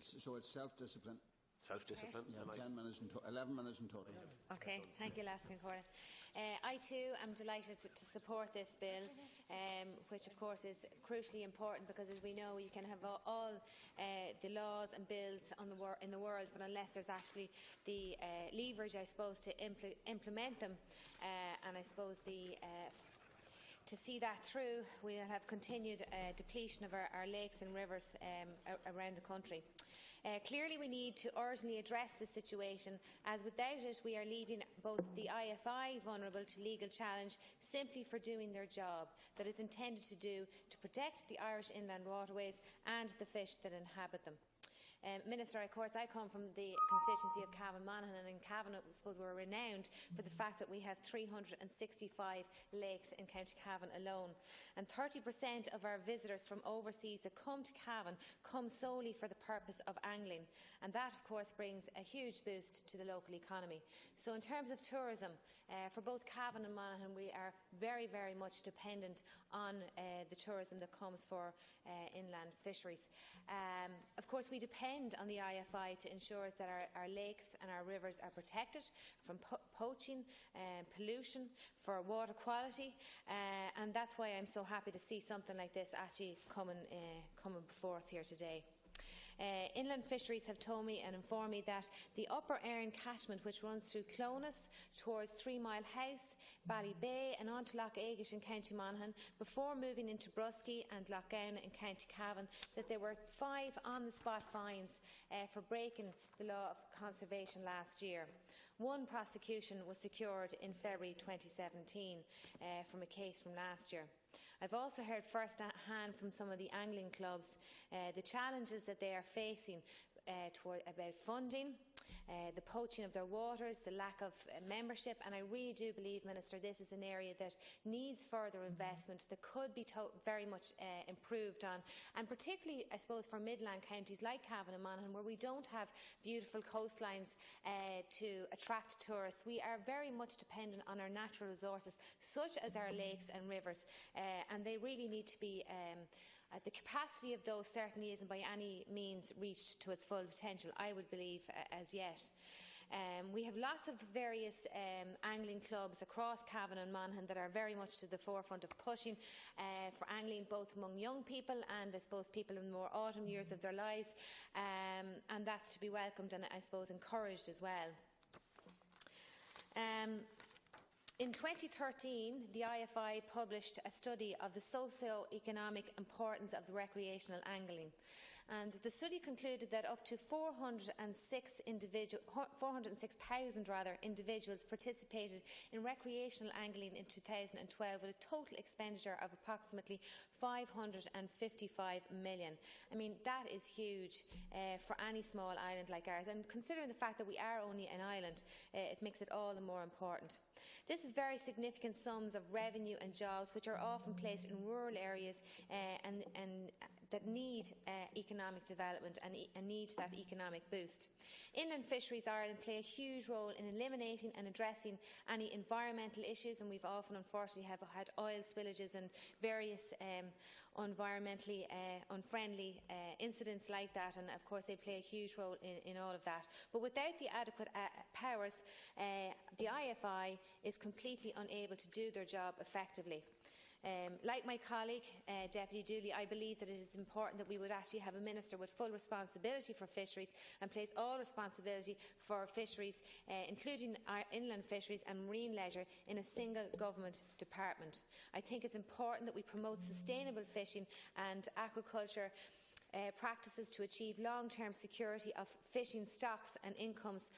So it's self-discipline. Self-discipline. Yeah, 11 minutes in total. Okay, thank you, Laskin Corley. I too am delighted to support this bill, which of course is crucially important because, as we know, you can have all the laws and bills in the world, but unless there's actually the leverage, I suppose, to implement them, and I suppose to see that through, we will have continued depletion of our lakes and rivers around the country. Clearly, we need to urgently address this situation, as without it we are leaving both the IFI vulnerable to legal challenge simply for doing their job that is intended to protect the Irish inland waterways and the fish that inhabit them. Minister, of course, I come from the constituency of Cavan Monaghan, and in Cavan, I suppose, we're renowned for the fact that we have 365 lakes in County Cavan alone. And 30% of our visitors from overseas that come to Cavan come solely for the purpose of angling. And that, of course, brings a huge boost to the local economy. So in terms of tourism, for both Cavan and Monaghan, we are very, very much dependent on the tourism that comes for inland fisheries. Of course, we depend on the IFI to ensure that our lakes and our rivers are protected from poaching and pollution, for water quality, and that's why I'm so happy to see something like this actually coming before us here today. Inland Fisheries have told me and informed me that the Upper Erne catchment, which runs through Clonus towards 3 Mile House, Ballybay and on to Lough Agish in County Monaghan, before moving into Brusky and Lough Gowna in County Cavan, that there were 5 on-the-spot fines for breaking the law of conservation last year. One prosecution was secured in February 2017 from a case from last year. I've also heard first-hand from some of the angling clubs the challenges that they are facing about funding, the poaching of their waters, the lack of membership, and I really do believe, Minister, this is an area that needs further investment, that could be very much improved on, and particularly, I suppose, for midland counties like Cavan and Monaghan, where we don't have beautiful coastlines to attract tourists. We are very much dependent on our natural resources, such as our lakes and rivers, and they really need to be the capacity of those certainly isn't by any means reached to its full potential, I would believe, as yet. We have lots of various angling clubs across Cavan and Monaghan that are very much to the forefront of pushing for angling, both among young people and, I suppose, people in the more autumn years of their lives, and that's to be welcomed and, I suppose, encouraged as well. In 2013, the IFI published a study of the socio-economic importance of recreational angling, and the study concluded that up to 406,000 individuals participated in recreational angling in 2012, with a total expenditure of approximately 555 million. I mean, that is huge for any small island like ours, and considering the fact that we are only an island, it makes it all the more important. This is very significant sums of revenue and jobs which are often placed in rural areas and that need economic development and need that economic boost. Inland Fisheries Ireland play a huge role in eliminating and addressing any environmental issues, and we've often unfortunately have had oil spillages and various environmentally unfriendly incidents like that, and of course they play a huge role in all of that. But without the adequate powers, the IFI is completely unable to do their job effectively. Like my colleague, Deputy Dooley, I believe that it is important that we would actually have a minister with full responsibility for fisheries and place all responsibility for fisheries, including inland fisheries and marine leisure, in a single government department. I think it's important that we promote sustainable fishing and aquaculture practices to achieve long-term security of fishing stocks and incomes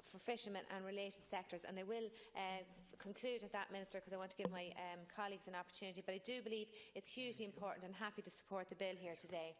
for fishermen and related sectors. And I will conclude at that, Minister, because I want to give my colleagues an opportunity, but I do believe it's hugely important and happy to support the bill here today.